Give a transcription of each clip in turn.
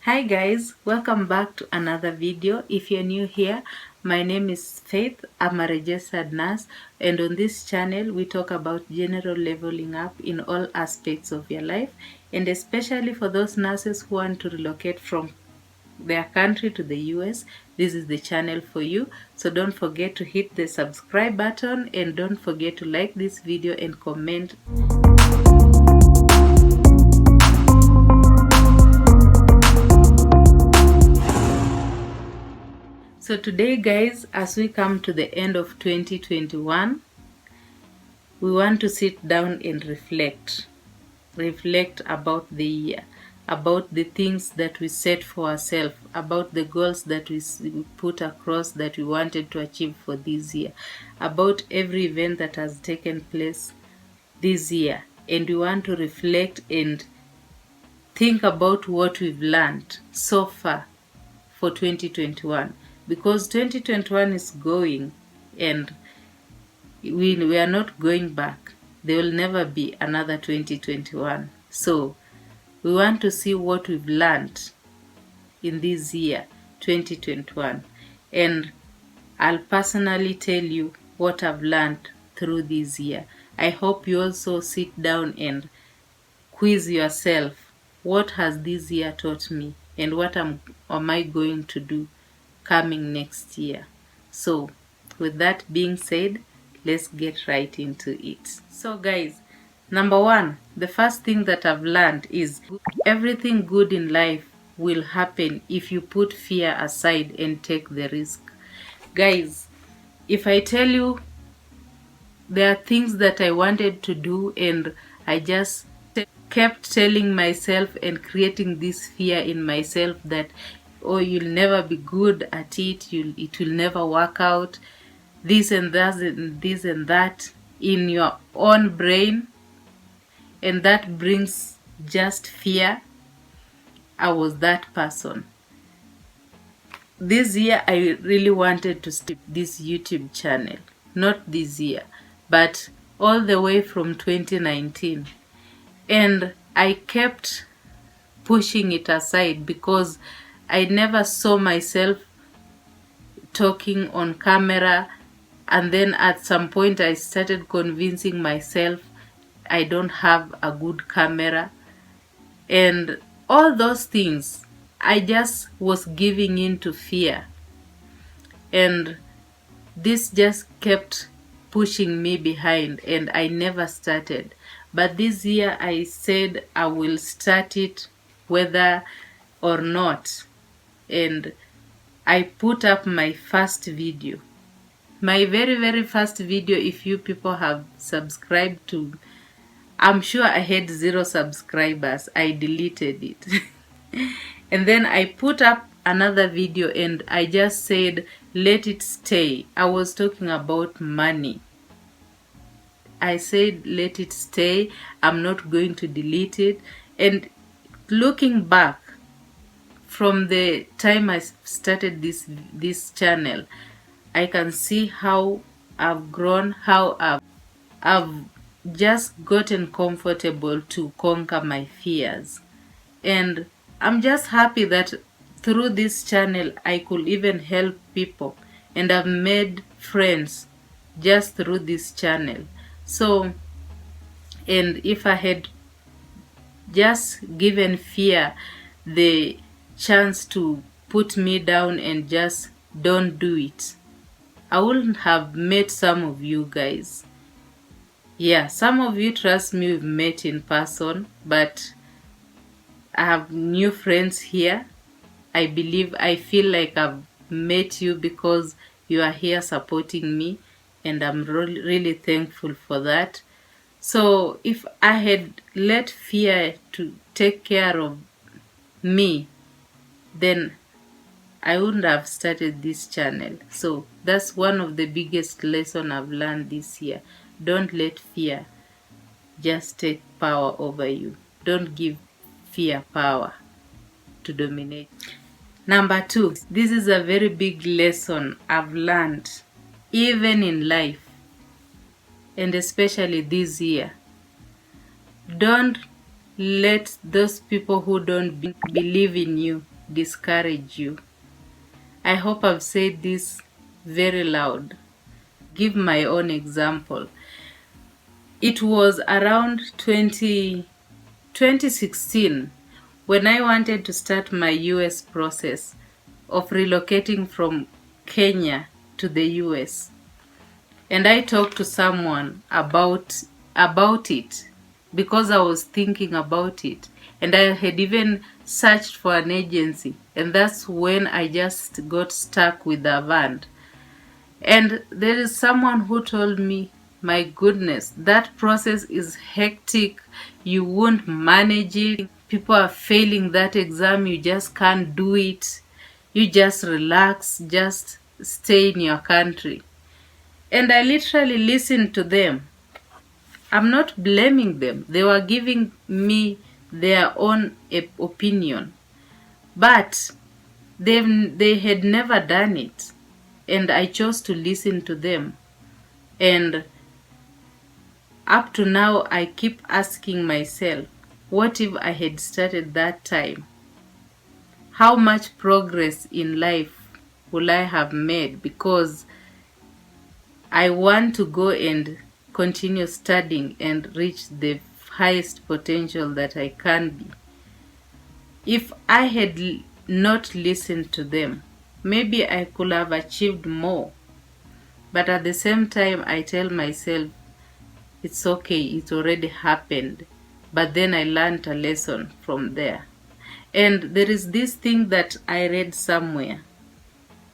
Hi guys, welcome back to another video. If you're new here, my name is Faith. I'm a registered nurse, and on this channel we talk about general leveling up in all aspects of your life, and especially for those nurses who want to relocate from their country to the US. This is the channel for you. So don't forget to hit the subscribe button, and don't forget to like this video and comment. So today guys, as we come to the end of 2021, we want to sit down and reflect about the year, about the things that we set for ourselves, about the goals that we put across that we wanted to achieve for this year, about every event that has taken place this year. And we want to reflect and think about what we've learned so far for 2021, because 2021 is going and we are not going back. There will never be another 2021. So we want to see what we've learned in this year 2021, and I'll personally tell you what I've learned through this year. I hope you also sit down and quiz yourself, what has this year taught me and what am I going to do coming next year. So with that being said, let's get right into it. So guys, number one, the first thing that I've learned is everything good in life will happen if you put fear aside and take the risk. Guys, if I tell you there are things that I wanted to do and I just kept telling myself and creating this fear in myself that, oh, you'll never be good at it, it will never work out, this and that and this and that in your own brain, and that brings just fear. I was that person. This year I really wanted to start this YouTube channel, not this year, but all the way from 2019. And I kept pushing it aside because I never saw myself talking on camera. And then at some point I started convincing myself I don't have a good camera. And all those things, I just was giving in to fear. And this just kept pushing me behind and I never started. But this year I said I will start it whether or not. And I put up my first video. My very first video, if you people have subscribed to, I'm sure I had 0 subscribers. I deleted it. And then I put up another video and I just said, let it stay. I was talking about money. I said, let it stay. I'm not going to delete it. And looking back from the time I started this channel, I can see how I've grown, how I've just gotten comfortable to conquer my fears. And I'm just happy that through this channel I could even help people, and I've made friends just through this channel. So, and if I had just given fear the chance to put me down and just don't do it, I wouldn't have met some of you guys. Yeah, some of you, trust me, we've met in person, but I have new friends here. I feel like I've met you because you are here supporting me, and I'm really thankful for that. So if I had let fear to take care of me, then I wouldn't have started this channel. So that's one of the biggest lessons I've learned this year. Don't let fear just take power over you. Don't give fear power to dominate. Number 2, this is a very big lesson I've learned, even in life, and especially this year. Don't let those people who don't believe in you discourage you. I hope I've said this very loud. Give my own example. It was around 2016 when I wanted to start my US process of relocating from Kenya to the US. And I talked to someone about it because I was thinking about it. And I had even searched for an agency. And that's when I just got stuck with the van. And there is someone who told me, my goodness, that process is hectic. You won't manage it. People are failing that exam. You just can't do it. You just relax, just stay in your country. And I literally listened to them. I'm not blaming them. They were giving me their own opinion. But they had never done it. And I chose to listen to them. And up to now, I keep asking myself, what if I had started that time? How much progress in life will I have made? Because I want to go and continue studying and reach the highest potential that I can be. If I had not listened to them, maybe I could have achieved more. But at the same time, I tell myself, it's okay, it already happened. But then I learned a lesson from there. And there is this thing that I read somewhere.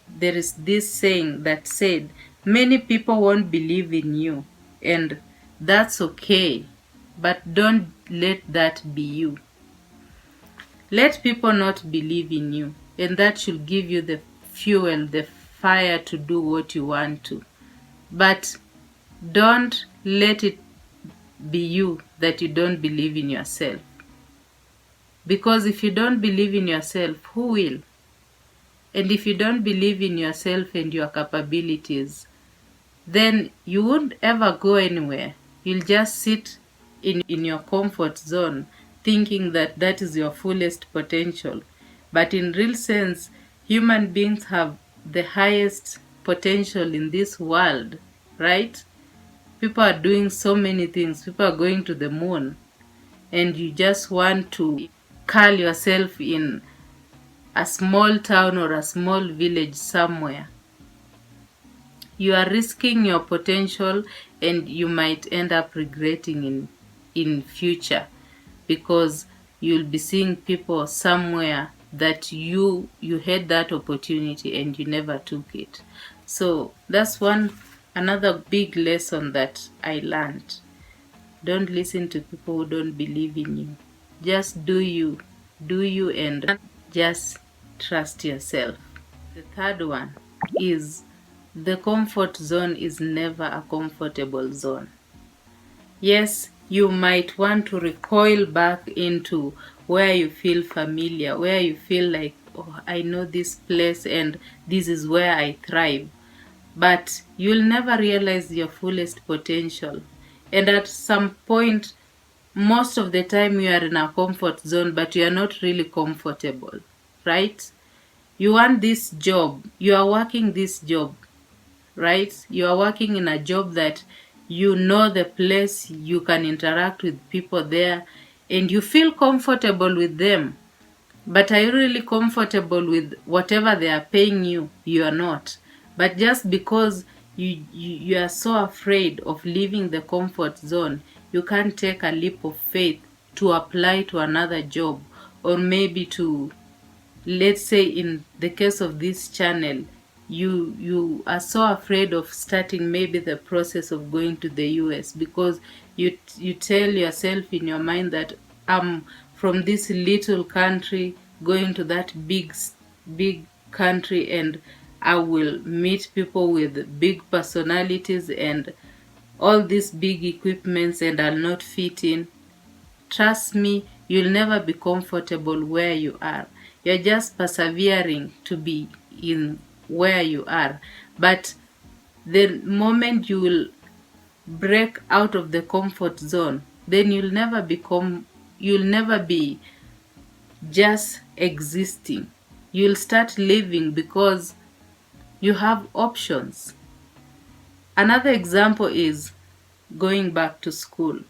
There is this saying that said, many people won't believe in you. And that's okay. But don't let that be you. Let people not believe in you. And that should give you the fuel, the fire to do what you want to. But don't let it be you that you don't believe in yourself. Because if you don't believe in yourself, who will? And if you don't believe in yourself and your capabilities, then you won't ever go anywhere. You'll just sit in your comfort zone thinking that that is your fullest potential. But in real sense, human beings have the highest potential in this world, right? People are doing so many things. People are going to the moon. And you just want to curl yourself in a small town or a small village somewhere. You are risking your potential and you might end up regretting in future, because you'll be seeing people somewhere that you had that opportunity and you never took it. So that's another big lesson that I learned. Don't listen to people who don't believe in you. Just do you and just trust yourself. The third one is, the comfort zone is never a comfortable zone. Yes, you might want to recoil back into where you feel familiar, where you feel like, oh, I know this place and this is where I thrive. But you'll never realize your fullest potential. And at some point, most of the time you are in a comfort zone, but you are not really comfortable, right? You want this job, you are working this job, right? You are working in a job that you know the place, you can interact with people there, and you feel comfortable with them. But are you really comfortable with whatever they are paying you? You are not. But just because you are so afraid of leaving the comfort zone, you can't take a leap of faith to apply to another job, or maybe to, let's say in the case of this channel, you are so afraid of starting maybe the process of going to the US, because you tell yourself in your mind that I'm from this little country going to that big country, and I will meet people with big personalities and all these big equipments, and I'll not fit in. Trust me, you'll never be comfortable where you are. You're just persevering to be in where you are. But the moment you will break out of the comfort zone, then you'll never be just existing. You'll start living because you have options. Another example is going back to school.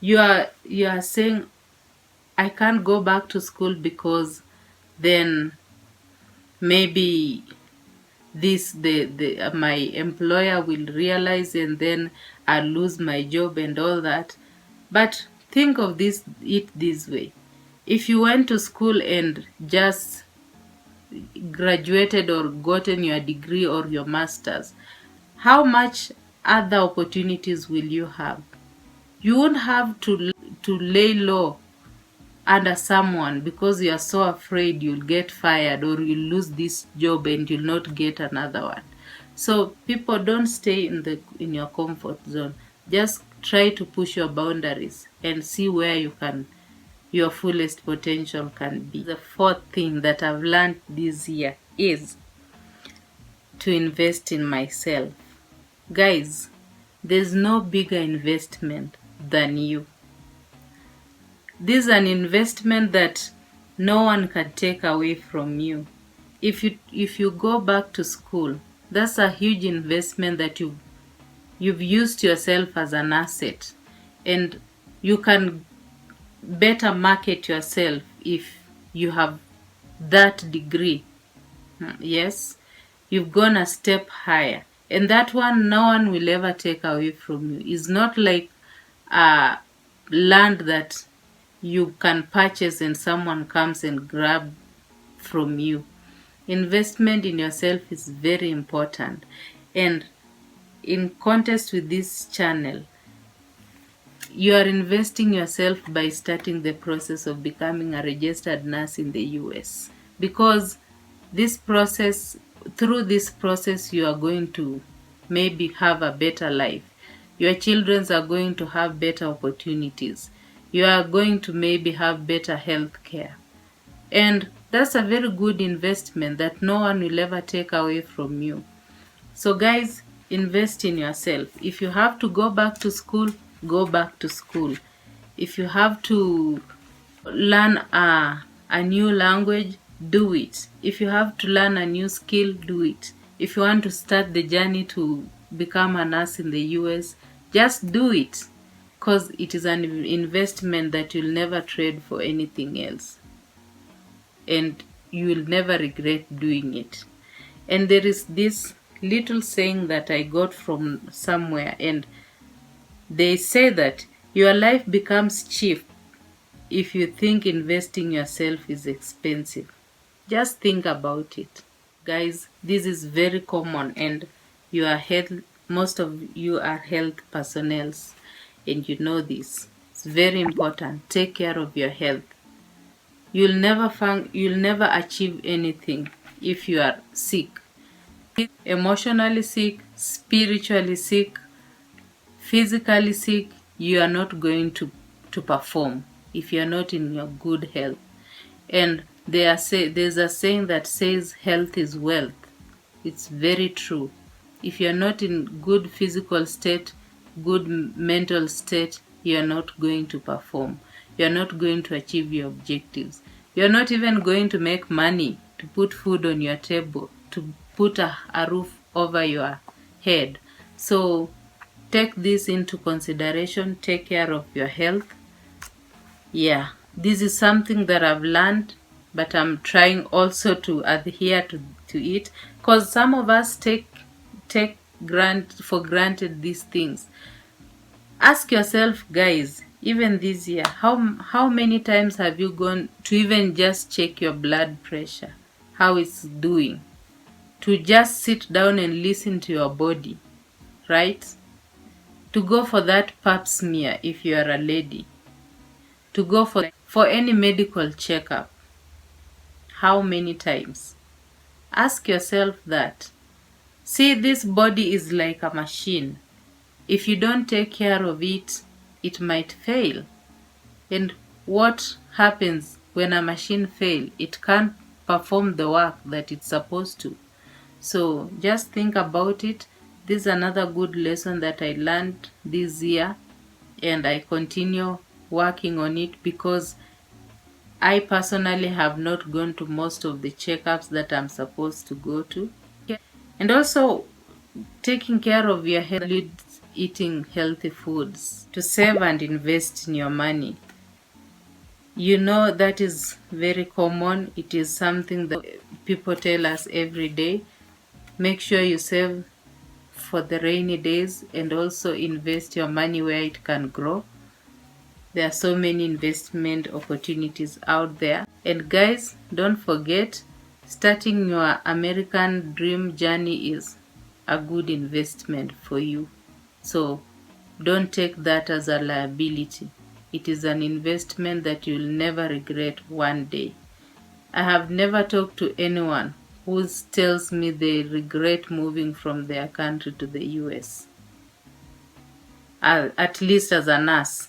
You are saying, I can't go back to school because then maybe my employer will realize, and then I'll lose my job and all that. But think of it this way. If you went to school and just graduated or gotten your degree or your master's, how much other opportunities will you have? You won't have to lay low under someone because you are so afraid you'll get fired or you'll lose this job and you'll not get another one. So people, don't stay in your comfort zone. Just try to push your boundaries and see where your fullest potential can be. The fourth thing that I've learned this year is to invest in myself. Guys, there's no bigger investment than you. This is an investment that no one can take away from you. If you go back to school, that's a huge investment that you've used yourself as an asset, and you can better market yourself if you have that degree. Yes, you've gone a step higher, and that one no one will ever take away from you. It's not like land that you can purchase and someone comes and grab from you. Investment in yourself is very important. And in context with this channel, you are investing yourself by starting the process of becoming a registered nurse in the US. Because through this process, you are going to maybe have a better life. Your children are going to have better opportunities. You are going to maybe have better health care. And that's a very good investment that no one will ever take away from you. So guys, invest in yourself. If you have to go back to school, go back to school. If you have to learn a new language, do it. If you have to learn a new skill, do it. If you want to start the journey to become a nurse in the US, just do it. Because it is an investment that you'll never trade for anything else. And you will never regret doing it. And there is this little saying that I got from somewhere, and they say that your life becomes cheap if you think investing yourself is expensive. Just think about it. Guys, this is very common, and most of you are health personnel, and you know this. It's very important. Take care of your health. You'll never achieve anything if you are sick. Emotionally sick, spiritually sick, physically sick, you are not going to perform if you are not in your good health. And there's a saying that says health is wealth. It's very true. If you are not in good physical state, good mental state, you are not going to perform. You are not going to achieve your objectives. You are not even going to make money to put food on your table, to put a roof over your head. So take this into consideration. Take care of your health. Yeah, this is something that I've learned, but I'm trying also to adhere to it, because some of us take for granted these things. Ask yourself, guys, even this year, how many times have you gone to even just check your blood pressure, how it's doing? To just sit down and listen to your body, right? To go for that pap smear if you are a lady. To go for any medical checkup. How many times? Ask yourself that. See, this body is like a machine. If you don't take care of it, it might fail. And what happens when a machine fails? It can't perform the work that it's supposed to. So just think about it. This is another good lesson that I learned this year, and I continue working on it because I personally have not gone to most of the checkups that I'm supposed to go to. And also, taking care of your health includes eating healthy foods to save and invest in your money. You know, that is very common. It is something that people tell us every day. Make sure you save for the rainy days and also invest your money where it can grow. There are so many investment opportunities out there. And guys, don't forget, starting your American dream journey is a good investment for you. So don't take that as a liability. It is an investment that you'll never regret one day. I have never talked to anyone who tells me they regret moving from their country to the US. At least as a nurse,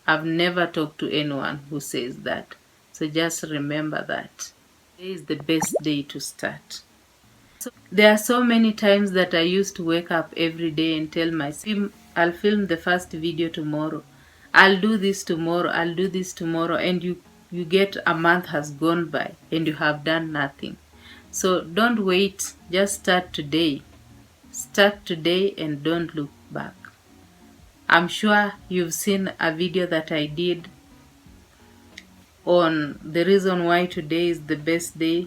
I've never talked to anyone who says that. So just remember that. Today is the best day to start. There are so many times that I used to wake up every day and tell myself, I'll film the first video tomorrow. I'll do this tomorrow. I'll do this tomorrow. And you get a month has gone by and you have done nothing. So don't wait. Just start today. Start today and don't look back. I'm sure you've seen a video that I did on the reason why today is the best day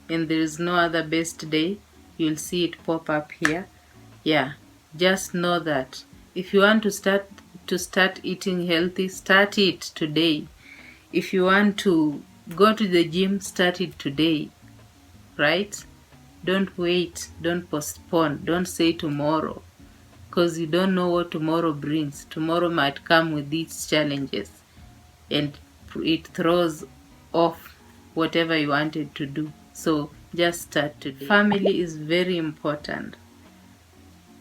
and there is no other best day. You'll see it pop up here. Yeah, just know that if you want to start eating healthy, start it today. If you want to go to the gym, start it today, right? Don't wait, don't postpone, don't say tomorrow, because you don't know what tomorrow brings. Tomorrow might come with these challenges and it throws off whatever you wanted to do. So just start today. Family is very important.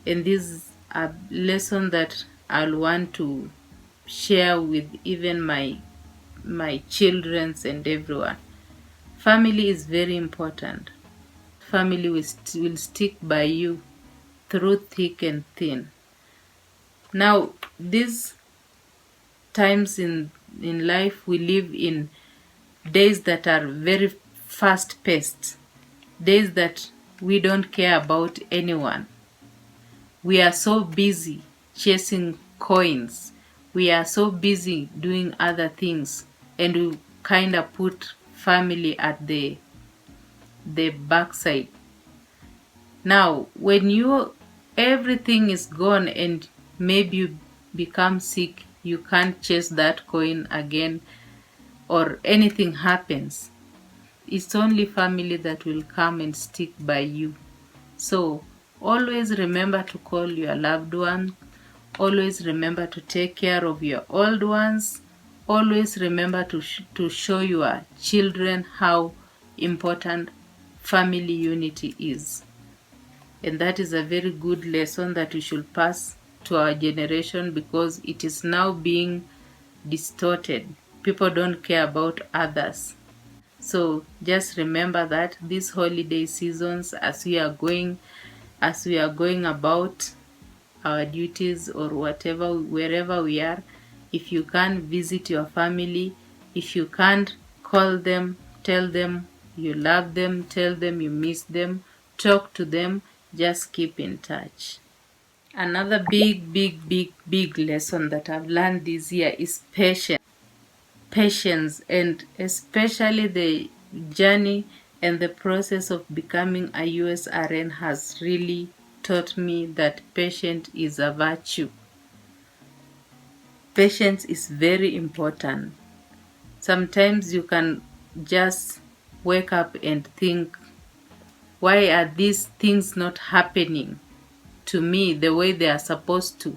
And this is a lesson that I'll want to share with even my children and everyone. Family is very important. Family will stick by you through thick and thin. Now, these times in life we live in days that are very fast paced, days that we don't care about anyone. We are so busy chasing coins. We are so busy doing other things, and we kind of put family at the backside. Now, when everything is gone and maybe you become sick, you can't chase that coin again, or anything happens, it's only family that will come and stick by you. So always remember to call your loved one. Always remember to take care of your old ones. Always remember to show your children how important family unity is. And that is a very good lesson that we should pass to our generation, because it is now being distorted. People don't care about others. So just remember that these holiday seasons, as we are going about our duties or whatever, wherever we are, if you can't visit your family, if you can't call them, tell them you love them, tell them you miss them, talk to them, just keep in touch. Another big lesson that I've learned this year is patience, and especially the journey and the process of becoming a US RN has really taught me that patience is a virtue. Patience is very important. Sometimes you can just wake up and think, why are these things not happening to me the way they are supposed to?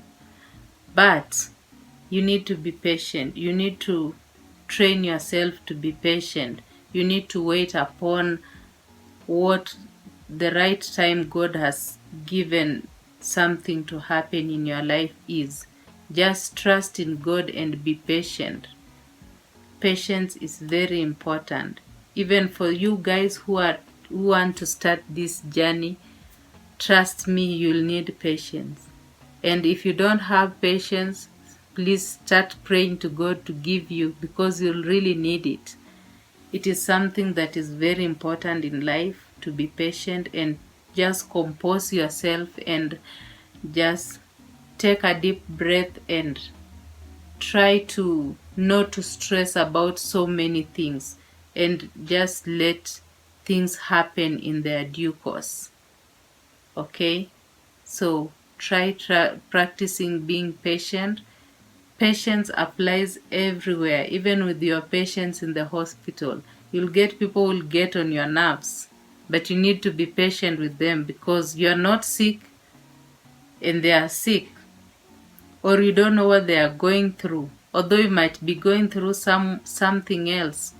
But you need to be patient. You need to train yourself to be patient. You need to wait upon what the right time God has given something to happen in your life is. Just trust in God and be patient. Patience is very important. Even for you guys who want to start this journey, trust me, you'll need patience. And if you don't have patience, please start praying to God to give you, because you'll really need it. It is something that is very important in life, to be patient and just compose yourself and just take a deep breath and try to not to stress about so many things and just let things happen in their due course. Okay? So try practicing being patient. Patience applies everywhere, even with your patients in the hospital. You'll get people will get on your nerves, but you need to be patient with them because you're not sick and they are sick, or you don't know what they are going through. Although you might be going through something else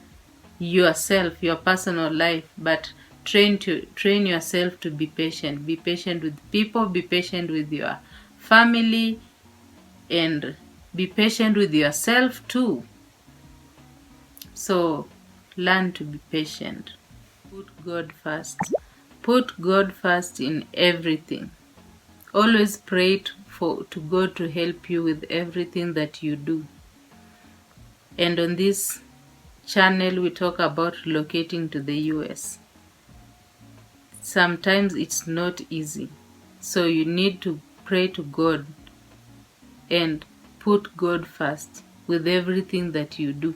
yourself, your personal life, but train yourself to be patient. Be patient with people, be patient with your family, and be patient with yourself too. So learn to be patient. Put God first. Put God first in everything. Always pray to God to help you with everything that you do. And on this channel, we talk about relocating to the US. Sometimes it's not easy. So you need to pray to God and put God first with everything that you do.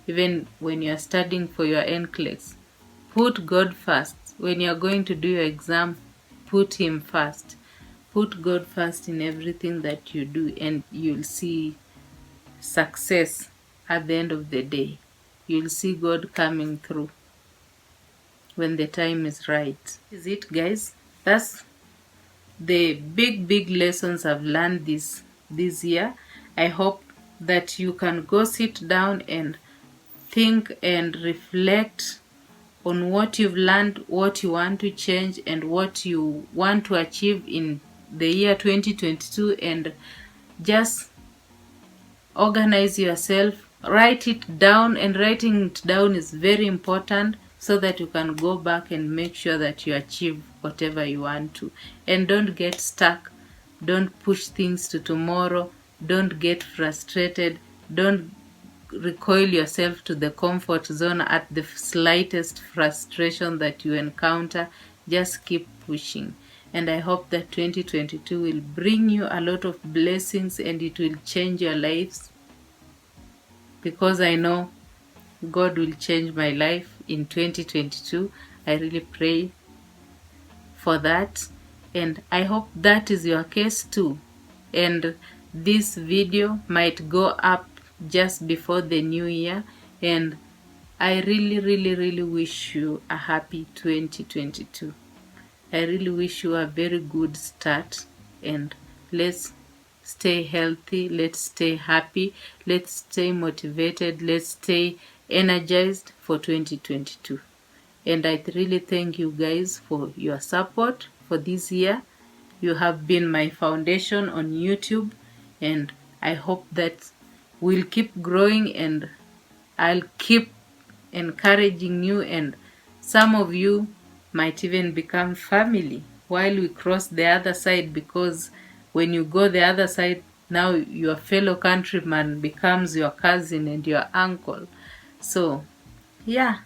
Even when you're studying for your NCLEX, put God first. When you're going to do your exam, put Him first. Put God first in everything that you do, and you'll see success at the end of the day. You'll see God coming through when the time is right. Is it, guys? That's the big lessons I've learned this year. I hope that you can go sit down and think and reflect on what you've learned, what you want to change, and what you want to achieve in the year 2022, and just organize yourself. Write it down, and writing it down is very important so that you can go back and make sure that you achieve whatever you want to. And don't get stuck. Don't push things to tomorrow. Don't get frustrated. Don't recoil yourself to the comfort zone at the slightest frustration that you encounter. Just keep pushing. And I hope that 2022 will bring you a lot of blessings and it will change your lives, because I know God will change my life in 2022. I really pray for that, and I hope that is your case too. And this video might go up just before the new year, and I really wish you a happy 2022. I really wish you a very good start, and let's stay healthy, let's stay happy, let's stay motivated, let's stay energized for 2022. And I really thank you guys for your support for this year. You have been my foundation on YouTube, and I hope that we'll keep growing, and I'll keep encouraging you, and some of you might even become family while we cross the other side, because when you go the other side, now your fellow countryman becomes your cousin and your uncle. So yeah,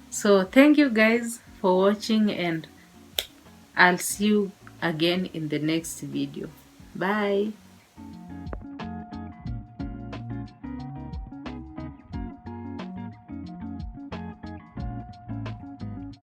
so thank you guys for watching, and I'll see you again in the next video. Bye.